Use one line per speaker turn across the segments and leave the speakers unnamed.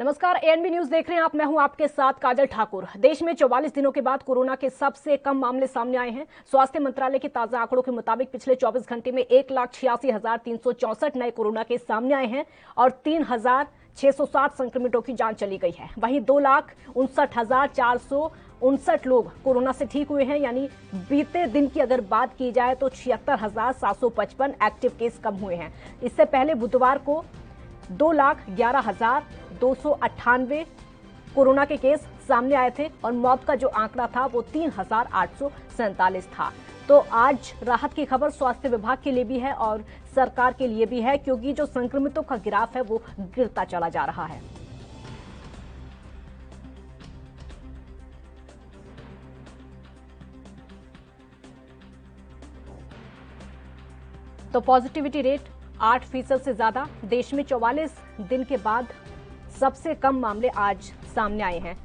नमस्कार, ANB news देख रहे हैं आप। मैं हूं आपके साथ काजल ठाकुर। देश में 44 दिनों के बाद कोरोना के सबसे कम मामले सामने आए हैं। स्वास्थ्य मंत्रालय के ताजा आंकड़ों के मुताबिक पिछले 24 घंटे में 1,86,364 नए कोरोना के सामने आए हैं और 3,660 संक्रमितों की जान चली गई है। वहीं 2,59,459 लोग कोरोना से ठीक हुए हैं। यानी बीते दिन की अगर बात की जाए तो 76,755 एक्टिव केस कम हुए हैं। इससे पहले बुधवार को 2,11,298 कोरोना के केस सामने आए थे और मौत का जो आंकड़ा था वो 3,847 था। तो आज राहत की खबर स्वास्थ्य विभाग के लिए भी है और सरकार के लिए भी है, क्योंकि जो संक्रमितों का ग्राफ है वो गिरता चला जा रहा है। तो पॉजिटिविटी रेट 8% से ज्यादा। देश में 44 दिन के बाद सबसे कम मामले आज सामने आए हैं।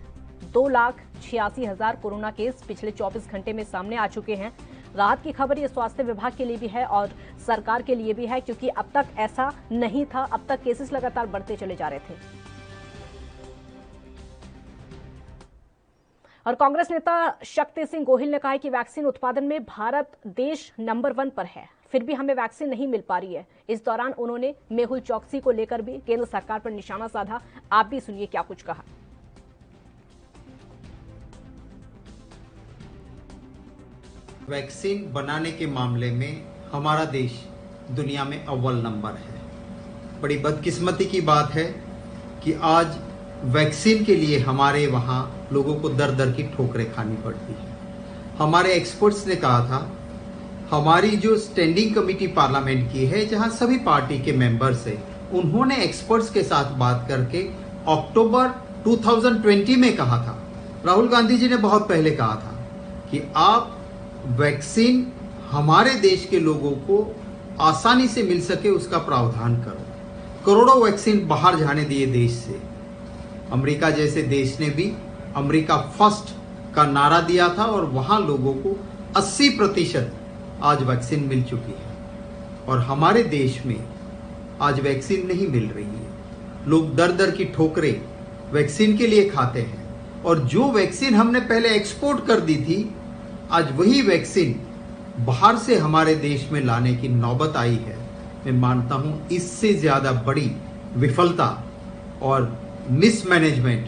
2,86,000 कोरोना केस पिछले 24 घंटे में सामने आ चुके हैं। राहत की खबर ये स्वास्थ्य विभाग के लिए भी है और सरकार के लिए भी है, क्योंकि अब तक ऐसा नहीं था। अब तक केसेस लगातार बढ़ते चले जा रहे थे। और कांग्रेस नेता शक्ति सिंह गोहिल ने कहा है कि वैक्सीन उत्पादन में भारत देश नंबर 1 पर है, फिर भी हमें वैक्सीन नहीं मिल पा रही है। इस दौरान उन्होंने मेहुल चौकसी को लेकर भी केंद्र सरकार पर निशाना साधा। आप भी सुनिए क्या कुछ कहा।
वैक्सीन बनाने के मामले में हमारा देश दुनिया में अव्वल नंबर है। बड़ी बदकिस्मती की बात है कि आज वैक्सीन के लिए हमारे वहाँ लोगों को दर दर की ठोकरें खानी पड़ती है। हमारे एक्सपर्ट्स ने कहा था, हमारी जो स्टैंडिंग कमेटी पार्लियामेंट की है, जहां सभी पार्टी के मेंबर्स हैं, उन्होंने एक्सपर्ट्स के साथ बात करके अक्टूबर 2020 में कहा था, राहुल गांधी जी ने बहुत पहले कहा था कि आप वैक्सीन हमारे देश के लोगों को आसानी से मिल सके उसका प्रावधान करो। करोड़ों वैक्सीन बाहर जाने दिए देश से। अमेरिका जैसे देश ने भी अमेरिका फर्स्ट का नारा दिया था और वहां लोगों को 80% आज वैक्सीन मिल चुकी है। और हमारे देश में आज वैक्सीन नहीं मिल रही है। लोग दर दर की ठोकरें वैक्सीन के लिए खाते हैं और जो वैक्सीन हमने पहले एक्सपोर्ट कर दी थी, आज वही वैक्सीन बाहर से हमारे देश में लाने की नौबत आई है। मैं मानता हूं इससे ज्यादा बड़ी विफलता और मिसमैनेजमेंट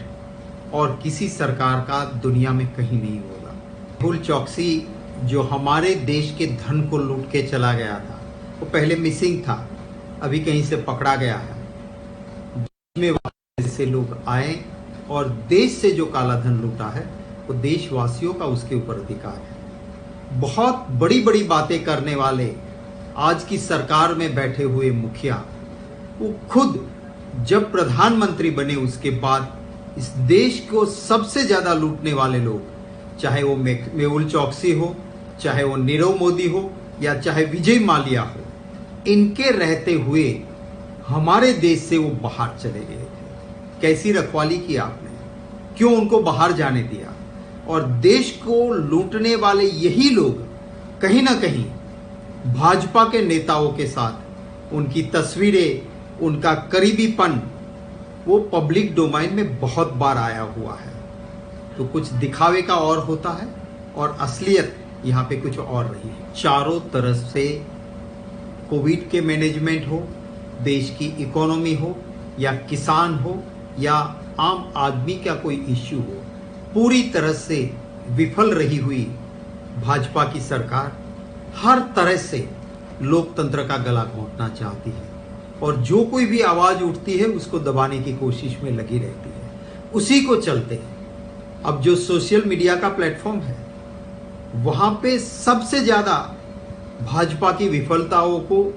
और किसी सरकार का दुनिया में कहीं नहीं होगा। मेहुल चौकसी जो हमारे देश के धन को लूट के चला गया था, वो पहले मिसिंग था, अभी कहीं से पकड़ा गया है। में से लोग आए और देश से जो काला धन लूटा है वो देशवासियों का उसके ऊपर अधिकार है। बहुत बड़ी बड़ी बातें करने वाले आज की सरकार में बैठे हुए मुखिया, वो खुद जब प्रधानमंत्री बने उसके बाद इस देश को सबसे ज्यादा लूटने वाले लोग, चाहे वो मेहुल चौकसी हो, चाहे वो नीरव मोदी हो या चाहे विजय माल्या हो, इनके रहते हुए हमारे देश से वो बाहर चले गए थे। कैसी रखवाली की आपने, क्यों उनको बाहर जाने दिया? और देश को लूटने वाले यही लोग कहीं ना कहीं भाजपा के नेताओं के साथ उनकी तस्वीरें, उनका करीबीपन वो पब्लिक डोमेन में बहुत बार आया हुआ है। तो कुछ दिखावे का और होता है और असलियत यहाँ पे कुछ और रही है। चारों तरफ से कोविड के मैनेजमेंट हो, देश की इकोनॉमी हो या किसान हो या आम आदमी का कोई इश्यू हो, पूरी तरह से विफल रही हुई भाजपा की सरकार हर तरह से लोकतंत्र का गला घोंटना चाहती है और जो कोई भी आवाज उठती है उसको दबाने की कोशिश में लगी रहती है। उसी को चलते अब जो सोशल मीडिया का प्लेटफॉर्म है, वहां पे सबसे ज्यादा भाजपा की विफलताओं को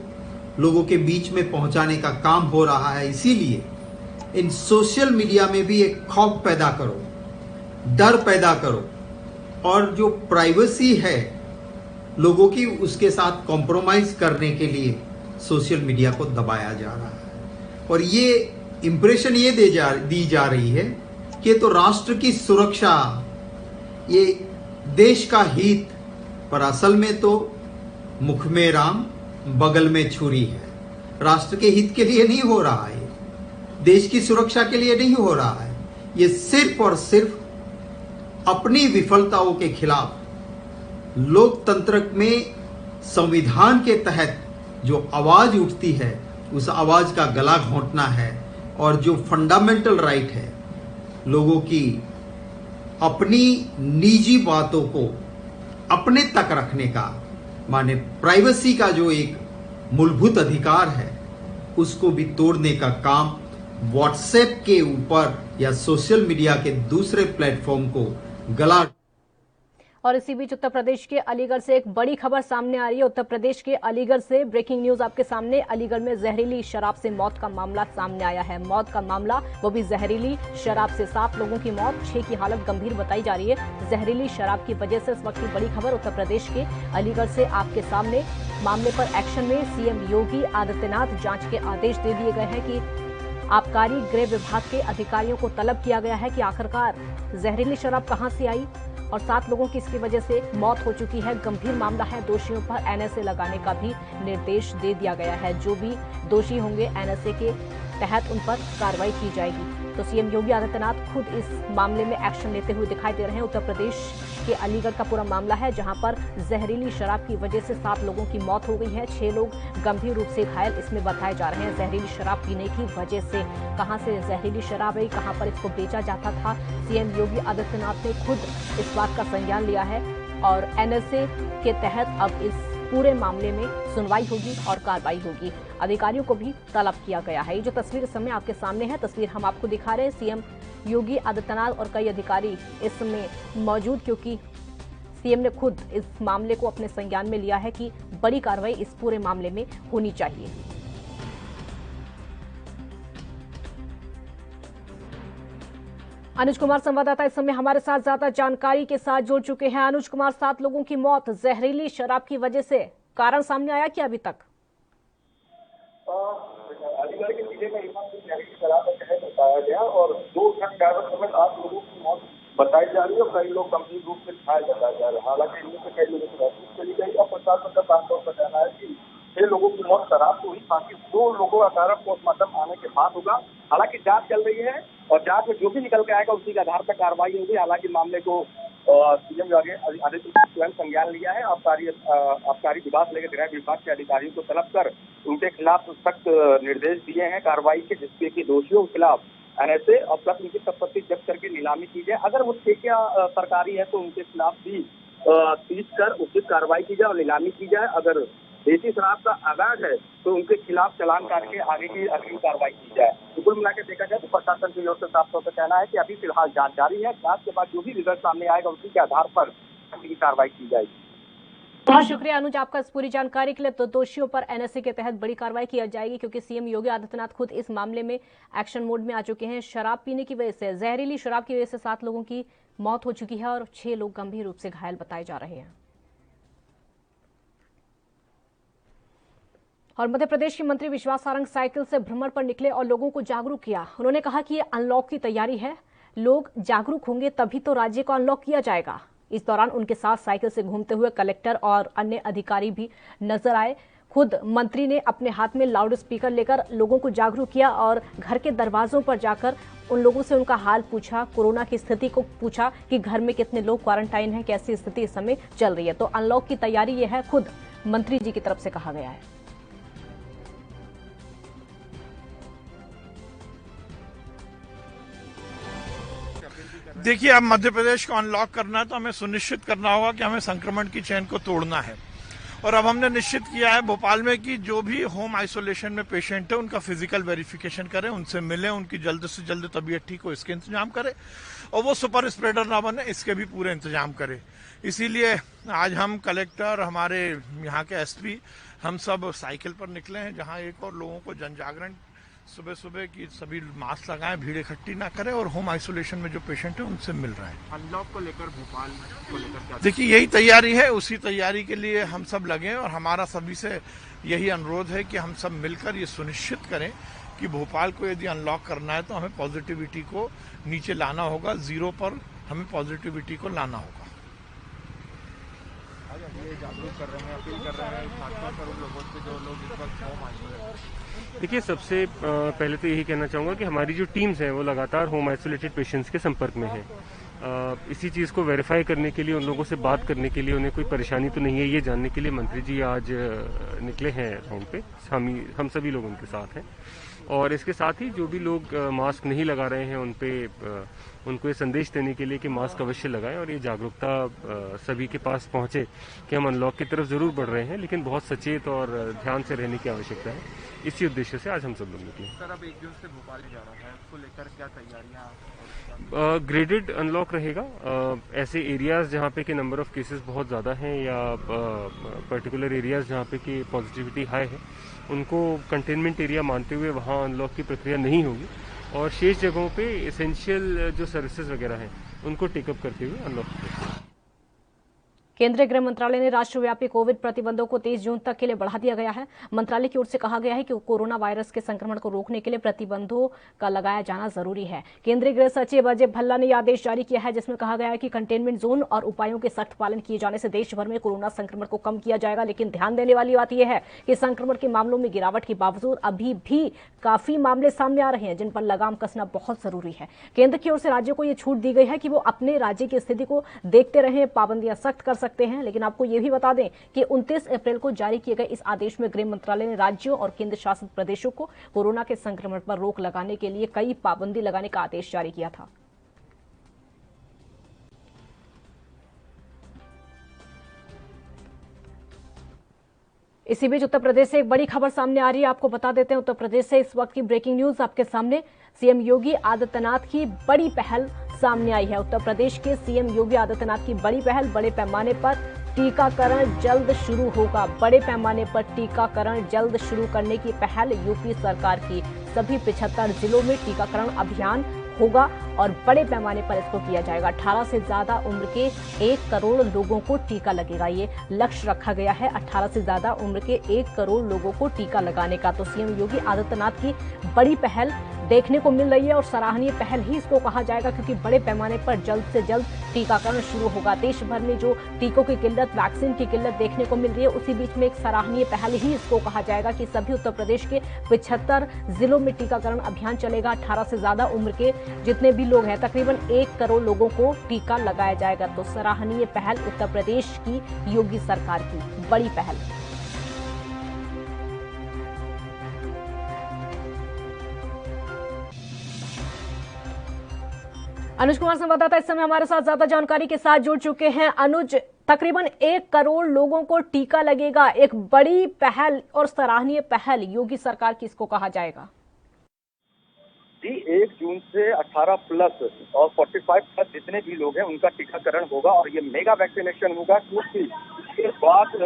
लोगों के बीच में पहुंचाने का काम हो रहा है। इसीलिए इन सोशल मीडिया में भी एक खौफ पैदा करो, डर पैदा करो और जो प्राइवेसी है लोगों की, उसके साथ कॉम्प्रोमाइज करने के लिए सोशल मीडिया को दबाया जा रहा है। और ये इंप्रेशन ये दी जा रही है कि तो राष्ट्र की सुरक्षा, ये देश का हित, पर असल में तो मुख में राम बगल में छुरी है। राष्ट्र के हित के लिए नहीं हो रहा है। देश की सुरक्षा के लिए नहीं हो रहा है। ये सिर्फ और सिर्फ अपनी विफलताओं के खिलाफ लोकतंत्र में संविधान के तहत जो आवाज उठती है उस आवाज का गला घोंटना है, और जो फंडामेंटल राइट है लोगों की अपनी निजी बातों को अपने तक रखने का, माने प्राइवेसी का जो एक मूलभूत अधिकार है, उसको भी तोड़ने का काम व्हाट्सएप के ऊपर या सोशल मीडिया के दूसरे प्लेटफॉर्म को गला।
और इसी बीच उत्तर प्रदेश के अलीगढ़ से एक बड़ी खबर सामने आ रही है। उत्तर प्रदेश के अलीगढ़ से ब्रेकिंग न्यूज आपके सामने। अलीगढ़ में जहरीली शराब से मौत का मामला सामने आया है। मौत का मामला, वो भी जहरीली शराब से। 7 लोगों की मौत, 6 की हालत गंभीर बताई जा रही है जहरीली शराब की वजह से। इस वक्त की बड़ी खबर उत्तर प्रदेश के अलीगढ़ से आपके सामने। मामले पर एक्शन में सीएम योगी आदित्यनाथ जांच के आदेश दे दिए गए हैं कि आबकारी गृह विभाग के अधिकारियों को तलब किया गया है कि आखिरकार जहरीली शराब कहां से आई, और 7 लोगों की इसकी वजह से मौत हो चुकी है। गंभीर मामला है। दोषियों पर एनएसए लगाने का भी निर्देश दे दिया गया है। जो भी दोषी होंगे एनएसए के तहत उन पर कार्रवाई की जाएगी। तो सीएम योगी आदित्यनाथ खुद इस मामले में एक्शन लेते हुए दिखाई दे रहे हैं। उत्तर प्रदेश के अलीगढ़ का पूरा मामला है, जहां पर जहरीली शराब की वजह से 7 लोगों की मौत हो गई है। 6 लोग गंभीर रूप से घायल इसमें बताए जा रहे हैं। जहरीली शराब पीने की वजह से कहां से जहरीली शराब आई, कहां पर इसको बेचा जाता था, सीएम योगी आदित्यनाथ ने खुद इस बात का संज्ञान लिया है। और एनएसए के तहत अब इस पूरे मामले में सुनवाई होगी और कार्रवाई होगी। अधिकारियों को भी तलब किया गया है। ये जो तस्वीर इस समय आपके सामने है, तस्वीर हम आपको दिखा रहे हैं। सीएम योगी आदित्यनाथ और कई अधिकारी इस समय मौजूद, क्योंकि सीएम ने खुद इस मामले को अपने संज्ञान में लिया है कि बड़ी कार्रवाई इस पूरे मामले में होनी चाहिए। अनुज कुमार संवाददाता इस समय हमारे साथ ज्यादा जानकारी के साथ जुड़ चुके हैं। अनुज कुमार, 7 लोगों की मौत जहरीली शराब की वजह से, कारण सामने आया क्या अभी तक?
अलीगढ़ के जिले में जहरीली शराब का कहर बताया गया और 2 ट्रक ड्राइवर समेत 8 लोगों की मौत बताई जा रही है और कई लोग गंभीर रूप से घायल बताया जा रहा है। हालांकि इनमें से कई लोगों की मौत चली गई और प्रशासन का साफ का कहना है कि 6 लोगों की मौत शराब से हुई, बाकी 2 लोगों का कारण पोस्टमार्टम आने के बाद होगा। हालांकि जांच चल रही है और जांच में जो भी निकल के आएगा उसी के आधार पर कार्रवाई होगी। हालांकि मामले को सीएम योगी आदित्यनाथ स्वयं संज्ञान लिया है। आबकारी विभाग से लेकर गृह विभाग के अधिकारियों को तलब कर उनके खिलाफ सख्त निर्देश दिए हैं कार्रवाई के, जिससे कि दोषियों के खिलाफ एनएसए और प्लस उनकी संपत्ति जब्त करके नीलामी की जाए। अगर वो ठेका सरकारी है तो उनके खिलाफ भी सीज कर उचित कार्रवाई की जाए और नीलामी की जाए। अगर देसी शराब का अवैध है तो उनके खिलाफ चालान काट के आगे की अग्रिम कार्रवाई की जाए। तो कुल मिलाकर देखा जाए तो प्रशासन की ओर से साफ तौर पर कहना है कि अभी फिलहाल जांच जारी है। जांच के बाद जो भी रिजल्ट सामने आएगा उसी के आधार पर अगली कार्रवाई की जाएगी।
बहुत शुक्रिया अनुज आपका इस पूरी जानकारी के लिए। तो दोषियों पर एनएसए के तहत बड़ी कार्रवाई की जाएगी, क्योंकि सीएम योगी आदित्यनाथ खुद इस मामले में एक्शन मोड में आ चुके हैं। शराब पीने की वजह से, जहरीली शराब की वजह से 7 लोगों की मौत हो चुकी है और 6 लोग गंभीर रूप से घायल बताए जा रहे हैं। और मध्य प्रदेश के मंत्री विश्वास सारंग साइकिल से भ्रमण पर निकले और लोगों को जागरूक किया। उन्होंने कहा कि ये अनलॉक की तैयारी है, लोग जागरूक होंगे तभी तो राज्य को अनलॉक किया जाएगा। इस दौरान उनके साथ साइकिल से घूमते हुए कलेक्टर और अन्य अधिकारी भी नजर आए। खुद मंत्री ने अपने हाथ में लाउड स्पीकर लेकर लोगों को जागरूक किया और घर के दरवाजों पर जाकर उन लोगों से उनका हाल पूछा, कोरोना की स्थिति को पूछा कि घर में कितने लोग क्वारंटाइन हैं, कैसी स्थिति इस समय चल रही है। तो अनलॉक की तैयारी ये है, खुद मंत्री जी की तरफ से कहा गया है।
देखिए, अब मध्य प्रदेश को अनलॉक करना है तो हमें सुनिश्चित करना होगा कि हमें संक्रमण की चेन को तोड़ना है। और अब हमने निश्चित किया है भोपाल में कि जो भी होम आइसोलेशन में पेशेंट है उनका फिजिकल वेरिफिकेशन करें, उनसे मिलें, उनकी जल्द से जल्द तबीयत ठीक हो इसके इंतजाम करें और वो सुपर स्प्रेडर ना बने इसके भी पूरे इंतजाम करें। इसीलिए आज हम कलेक्टर, हमारे यहाँ के एसपी, हम सब साइकिल पर निकले हैं, जहाँ एक और लोगों को जन जागरण सुबह सुबह की सभी मास्क लगाएं, भीड़ इकट्ठी ना करें और होम आइसोलेशन में जो पेशेंट है उनसे मिल रहे हैं।
अनलॉक को लेकर भोपाल को लेकर क्या?
देखिए, यही तैयारी है, उसी तैयारी के लिए हम सब लगे और हमारा सभी से यही अनुरोध है कि हम सब मिलकर ये सुनिश्चित करें कि भोपाल को यदि अनलॉक करना है तो हमें पॉजिटिविटी को नीचे लाना होगा, 0 पर हमें पॉजिटिविटी को लाना होगा।
ये जागरूक कर रहे हैं, अपील कर रहे हैं खासकर उन लोगों से जो लोग इस वक्त होम आइसोलेट?
देखिए, सबसे पहले तो यही कहना चाहूँगा कि हमारी जो टीम्स हैं वो लगातार होम आइसोलेटेड पेशेंट्स के संपर्क में हैं। इसी चीज़ को वेरीफाई करने के लिए, उन लोगों से बात करने के लिए, उन्हें कोई परेशानी तो नहीं है ये जानने के लिए मंत्री जी आज निकले हैं राउंड पे। हम सभी लोग उनके साथ हैं और इसके साथ ही जो भी लोग मास्क नहीं लगा रहे हैं उनको ये संदेश देने के लिए कि मास्क अवश्य लगाएं और ये जागरूकता सभी के पास पहुंचे कि हम अनलॉक की तरफ जरूर बढ़ रहे हैं, लेकिन बहुत सचेत और ध्यान से रहने की आवश्यकता है। इसी उद्देश्य से आज हम सब लोग निकले।
सर, अब 1 जून से भोपाल जा रहा है, उसको लेकर क्या तैयारियां?
ग्रेडेड अनलॉक रहेगा। ऐसे एरियाज जहाँ पे कि नंबर ऑफ केसेस बहुत ज़्यादा हैं या पर्टिकुलर एरियाज जहाँ पे कि पॉजिटिविटी हाई है, उनको कंटेनमेंट एरिया मानते हुए वहाँ अनलॉक की प्रक्रिया नहीं होगी और शेष जगहों पे एसेंशियल जो सर्विसेज वगैरह हैं उनको टेकअप करते हुए अनलॉक किया।
केंद्रीय गृह मंत्रालय ने राष्ट्रव्यापी कोविड प्रतिबंधों को 30 जून तक के लिए बढ़ा दिया गया है। मंत्रालय की ओर से कहा गया है कि कोरोना वायरस के संक्रमण को रोकने के लिए प्रतिबंधों का लगाया जाना जरूरी है। केंद्रीय गृह सचिव अजय भल्ला ने यह आदेश जारी किया है जिसमें कहा गया है कि कंटेनमेंट जोन और उपायों के सख्त पालन किए जाने से देश भर में कोरोना संक्रमण को कम किया जाएगा। लेकिन ध्यान देने वाली बात यह है कि संक्रमण के मामलों में गिरावट के बावजूद अभी भी काफी मामले सामने आ रहे हैं जिन पर लगाम कसना बहुत जरूरी है। केंद्र की ओर से राज्यों को यह छूट दी गई है कि वो अपने राज्य की स्थिति को देखते रहें, पाबंदियां सख्त कर सकते हैं। लेकिन आपको यह भी बता दें कि 29 अप्रैल को जारी किए गए इस आदेश में गृह मंत्रालय ने राज्यों और केंद्र शासित प्रदेशों को कोरोना के संक्रमण पर रोक लगाने के लिए कई पाबंदी लगाने का आदेश जारी किया था। इसी बीच उत्तर प्रदेश से एक बड़ी खबर सामने आ रही है। आपको बता देते हैं उत्तर प्रदेश से इस वक्त की ब्रेकिंग न्यूज आपके सामने। सीएम योगी आदित्यनाथ की बड़ी पहल सामने आई है। उत्तर प्रदेश के सीएम योगी आदित्यनाथ की बड़ी पहल, बड़े पैमाने पर टीकाकरण जल्द शुरू होगा। बड़े पैमाने पर टीकाकरण जल्द शुरू करने की पहल यूपी सरकार की। सभी 75 जिलों में टीकाकरण अभियान होगा और बड़े पैमाने पर इसको किया जाएगा। 18 से ज्यादा उम्र के 1 करोड़ लोगों को टीका लगेगा। ये लक्ष्य रखा गया है 18 से ज्यादा उम्र के 1 करोड़ लोगों को टीका लगाने का। तो सीएम योगी आदित्यनाथ की बड़ी पहल देखने को मिल रही है और सराहनीय पहल ही इसको कहा जाएगा क्योंकि बड़े पैमाने पर जल्द से जल्द टीकाकरण शुरू होगा। देश भर में जो टीकों की किल्लत, वैक्सीन की किल्लत देखने को मिल रही है, उसी बीच में एक सराहनीय पहल ही इसको कहा जाएगा कि सभी उत्तर प्रदेश के 75 जिलों में टीकाकरण अभियान चलेगा। 18 से ज्यादा उम्र के जितने भी लोग हैं, तकरीबन 1 करोड़ लोगों को टीका लगाया जाएगा। तो सराहनीय पहल उत्तर प्रदेश की योगी सरकार की बड़ी पहल। अनुज कुमार संवाददाता इस समय हमारे साथ ज्यादा जानकारी के साथ जुड़ चुके हैं। अनुज, तकरीबन 1 करोड़ लोगों को टीका लगेगा, एक बड़ी पहल और सराहनीय पहल योगी सरकार की इसको कहा जाएगा।
जी, 1 जून से 18 प्लस और 45 प्लस जितने भी लोग हैं उनका टीकाकरण होगा और ये मेगा वैक्सीनेशन होगा क्योंकि इसके बाद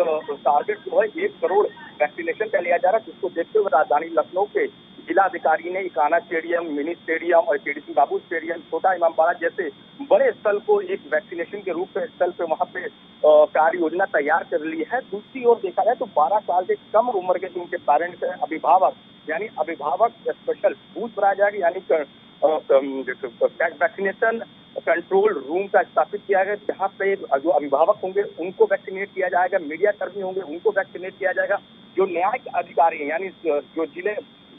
टारगेट जो है 1 करोड़ वैक्सीनेशन का लिया जा रहा है, जिसको देखते हुए राजधानी लखनऊ के जिलाधिकारी ने इकाना स्टेडियम, मिनी स्टेडियम और केडीसी बाबू स्टेडियम, छोटा इमामबाड़ा जैसे बड़े स्थल को एक वैक्सीनेशन के रूप में स्थल पे वहां पे कार्य योजना तैयार कर ली है। दूसरी ओर देखा जाए तो 12 साल से कम उम्र के जिनके पेरेंट्स हैं, अभिभावक यानी अभिभावक स्पेशल बूथ बनाया जाएगा, यानी वैक्सीनेशन कंट्रोल रूम का स्थापित किया गया जहाँ पे जो अभिभावक होंगे उनको वैक्सीनेट किया जाएगा, मीडिया कर्मी होंगे उनको वैक्सीनेट किया जाएगा, जो न्यायिक अधिकारी हैं यानी जो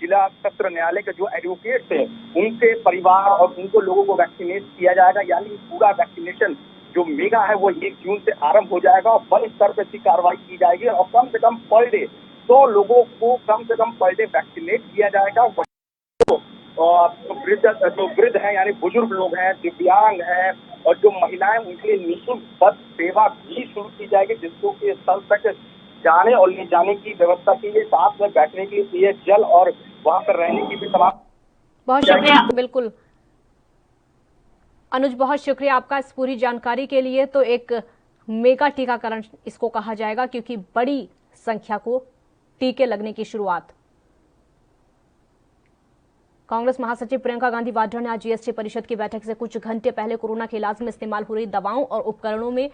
जिला सत्र न्यायालय के जो एडवोकेट्स हैं उनके परिवार और उनको लोगों को वैक्सीनेट किया जाएगा। यानी पूरा वैक्सीनेशन जो मेगा है वो 1 जून से आरंभ हो जाएगा और बड़े स्तर पर इसकी कार्रवाई की जाएगी और कम से कम पर डे 100 लोगों को कम से कम पर डे वैक्सीनेट किया जाएगा। जो वृद्ध हैं यानी बुजुर्ग लोग हैं, दिव्यांग हैं और जो महिलाएं, उनके लिए निःशुल्क बस सेवा भी शुरू की जाएगी जिसको कि स्थल तक जाने और ले जाने की व्यवस्था की है, साथ में बैठने के लिए जल और वहां पर रहने की भी तमाम।
बहुत शुक्रिया। बिल्कुल अनुज, बहुत शुक्रिया आपका इस पूरी जानकारी के लिए। तो एक मेगा टीकाकरण इसको कहा जाएगा क्योंकि बड़ी संख्या को टीके लगने की शुरुआत। कांग्रेस महासचिव प्रियंका गांधी वाड्रा ने आज जीएसटी परिषद की बैठक से कुछ घंटे पहले कोरोना के इलाज में इस्तेमाल हो रही दवाओं और उपकरणों में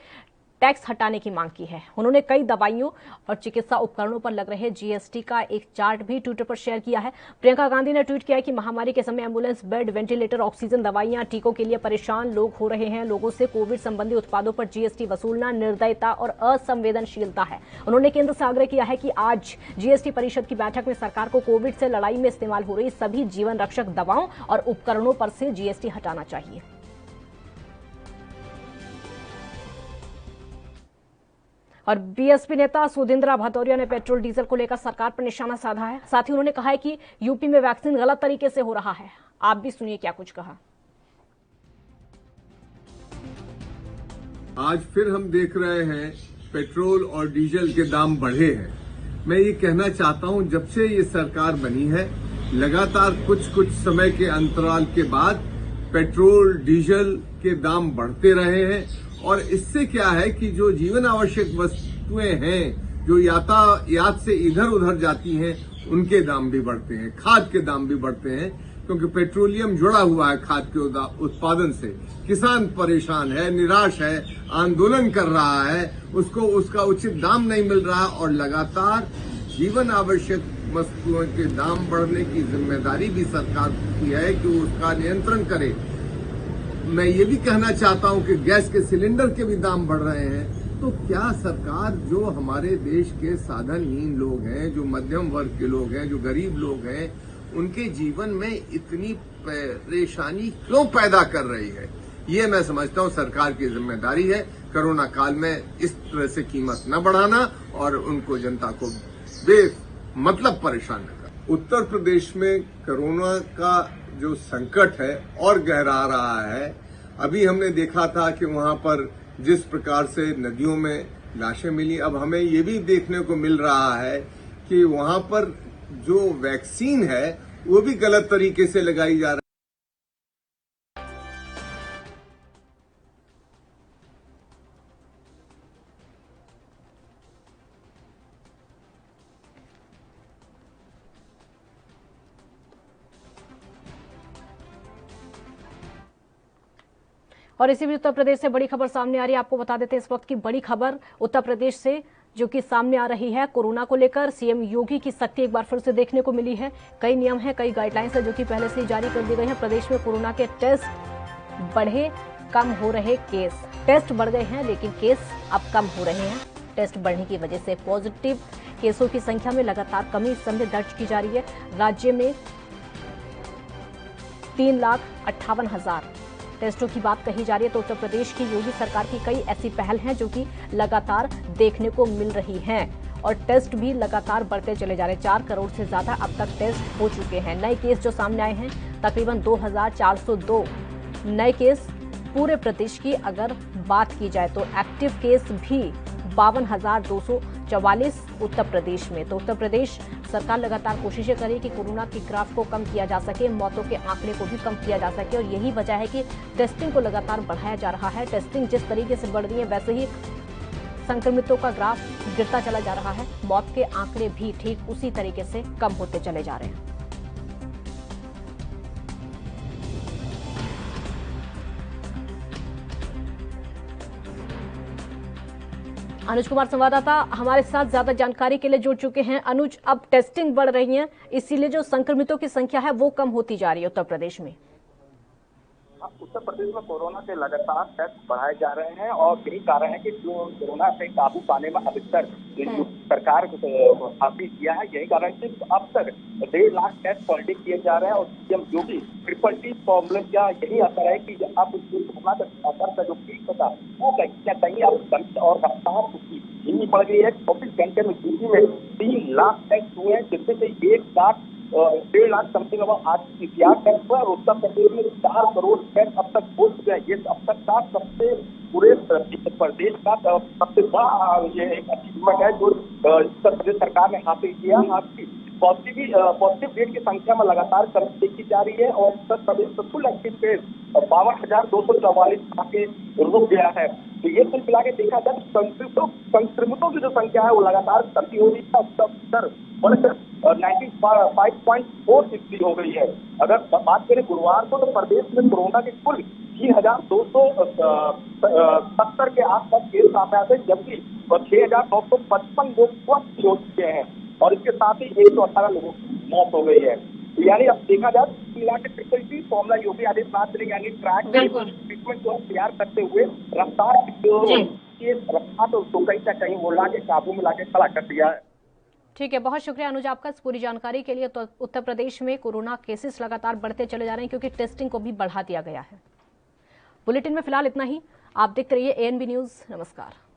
टैक्स हटाने की मांग की है। उन्होंने कई दवाइयों और चिकित्सा उपकरणों पर लग रहे जीएसटी का एक चार्ट भी ट्विटर पर शेयर किया है। प्रियंका गांधी ने ट्वीट किया है कि महामारी के समय एम्बुलेंस, बेड, वेंटिलेटर, ऑक्सीजन, दवाइयां, टीकों के लिए परेशान लोग हो रहे हैं। लोगों से कोविड संबंधी उत्पादों पर जीएसटी वसूलना निर्दयता और असंवेदनशीलता है। उन्होंने केंद्र से आग्रह किया है कि आज जीएसटी परिषद की बैठक में सरकार को कोविड से लड़ाई में इस्तेमाल हो रही सभी जीवन रक्षक दवाओं और उपकरणों पर से जीएसटी हटाना चाहिए। और बीएसपी नेता सुधींद्रा भदौरिया ने पेट्रोल डीजल को लेकर सरकार पर निशाना साधा है। साथ ही उन्होंने कहा है कि यूपी में वैक्सीन गलत तरीके से हो रहा है। आप भी सुनिए क्या कुछ कहा।
आज फिर हम देख रहे हैं पेट्रोल और डीजल के दाम बढ़े हैं। मैं ये कहना चाहता हूं, जब से ये सरकार बनी है लगातार कुछ समय के अंतराल के बाद पेट्रोल डीजल के दाम बढ़ते रहे हैं। और इससे क्या है कि जो जीवन आवश्यक वस्तुएं हैं, जो यातायात से इधर उधर जाती हैं, उनके दाम भी बढ़ते हैं, खाद के दाम भी बढ़ते हैं, क्योंकि पेट्रोलियम जुड़ा हुआ है खाद के उत्पादन से। किसान परेशान है, निराश है, आंदोलन कर रहा है, उसको उसका उचित दाम नहीं मिल रहा और लगातार जीवन आवश्यक वस्तुओं के दाम बढ़ने की जिम्मेदारी भी सरकार की है कि वो उसका नियंत्रण करे। मैं ये भी कहना चाहता हूं कि गैस के सिलेंडर के भी दाम बढ़ रहे हैं। तो क्या सरकार जो हमारे देश के साधनहीन लोग हैं, जो मध्यम वर्ग के लोग हैं, जो गरीब लोग हैं, उनके जीवन में इतनी परेशानी क्यों पैदा कर रही है? ये मैं समझता हूं सरकार की जिम्मेदारी है कोरोना काल में इस तरह से कीमत न बढ़ाना और उनको जनता को बेमतलब परेशान न करना। उत्तर प्रदेश में कोरोना का जो संकट है और गहरा रहा है। अभी हमने देखा था कि वहां पर जिस प्रकार से नदियों में लाशें मिली, अब हमें ये भी देखने को मिल रहा है कि वहां पर जो वैक्सीन है वो भी गलत तरीके से लगाई जा रही है।
और इसी बीच उत्तर प्रदेश से बड़ी खबर सामने आ रही है। आपको बता देते हैं इस वक्त की बड़ी खबर उत्तर प्रदेश से जो कि सामने आ रही है। कोरोना को लेकर सीएम योगी की सख्ती एक बार फिर से देखने को मिली है। कई नियम हैं, कई गाइडलाइंस है जो कि पहले से ही जारी कर दी गई हैं। प्रदेश में कोरोना के टेस्ट बढ़े, कम हो रहे केस। टेस्ट बढ़ गए हैं लेकिन केस अब कम हो रहे हैं। टेस्ट बढ़ने की वजह से पॉजिटिव केसों की संख्या में लगातार कमी इस समय दर्ज की जा रही है। राज्य में 3,58,000 टेस्टों की बात कही जा रही है। तो उत्तर प्रदेश की योगी सरकार की कई ऐसी पहल हैं जो कि लगातार देखने को मिल रही हैं और टेस्ट भी लगातार बढ़ते चले जा रहे हैं। 4 करोड़ से ज्यादा अब तक टेस्ट हो चुके हैं। नए केस जो सामने आए हैं तकरीबन 2,402 नए केस। पूरे प्रदेश की अगर बात की जाए तो एक्टिव केस भी 52,244 उत्तर प्रदेश में। तो उत्तर प्रदेश सरकार लगातार कोशिशें कर रही है कि कोरोना के ग्राफ को कम किया जा सके, मौतों के आंकड़े को भी कम किया जा सके और यही वजह है कि टेस्टिंग को लगातार बढ़ाया जा रहा है। टेस्टिंग जिस तरीके से बढ़ रही है वैसे ही संक्रमितों का ग्राफ गिरता चला जा रहा है। मौत के आंकड़े भी ठीक उसी तरीके से कम होते चले जा रहे हैं। अनुज कुमार संवाददाता हमारे साथ ज्यादा जानकारी के लिए जुड़ चुके हैं। अनुज, अब टेस्टिंग बढ़ रही है, इसीलिए जो संक्रमितों की संख्या है वो कम होती जा रही है उत्तर प्रदेश में।
उत्तर प्रदेश में कोरोना के लगातार टेस्ट बढ़ाए जा रहे हैं और यही कारण है कि जो कोरोना से काबू पाने में अधिकतर सरकार हासिल किया है। यही कारण से अब तक 1.5 लाख टेस्ट पर डे किए जा रहे हैं और सीएम योगी ट्रिपल टी फॉर्मूले का यही असर है कि अब कोरोना का असर का जो पीक था वो कहीं अब और रफ्तार उसकी धीमी पड़ गई है। 24 घंटे में यूपी में 3 लाख टेस्ट हुए हैं, जिसमें से 1.5 लाख समथिंग अब आज PCR टेस्ट हुआ और उत्तर प्रदेश में 4 करोड़ टेस्ट अब तक हो चुके हैं। ये अब तक का सबसे पूरे प्रदेश का सबसे बड़ा ये एक अचीवमेंट है जो उत्तर प्रदेश सरकार ने हासिल किया। पॉजिटिव रेट की संख्या में लगातार कमी देखी जा रही है और उत्तर प्रदेश में कुल एक्टिव केस 52,244 आके रुक गया है। तो ये कुल मिला के देखा जाए संक्रमितों की जो संख्या है वो लगातार कमी हो रही है। दर बढ़कर 95.46 हो गई है। अगर बात करें गुरुवार को तो प्रदेश में कोरोना के कुल 3,270 के आसपास केस सामने आते हैं, जबकि 6,955 लोग स्वस्थ हो चुके हैं और इसके साथ ही 118 लोगों की मौत हो गई है। यानी अब देखा जाए मिला के ट्रिपल फॉर्मूला योगी आदित्यनाथ ने यानी ट्रैक ट्रीटमेंट को तैयार करते हुए रफ्तार तो कहीं ना कहीं वो लाके काबू में लाके खड़ा कर दिया है।
ठीक है, बहुत शुक्रिया अनुज आपका इस पूरी जानकारी के लिए। तो उत्तर प्रदेश में कोरोना केसेस लगातार बढ़ते चले जा रहे हैं क्योंकि टेस्टिंग को भी बढ़ा दिया गया है। बुलेटिन में फिलहाल इतना ही। आप देखते रहिए ANB न्यूज। नमस्कार।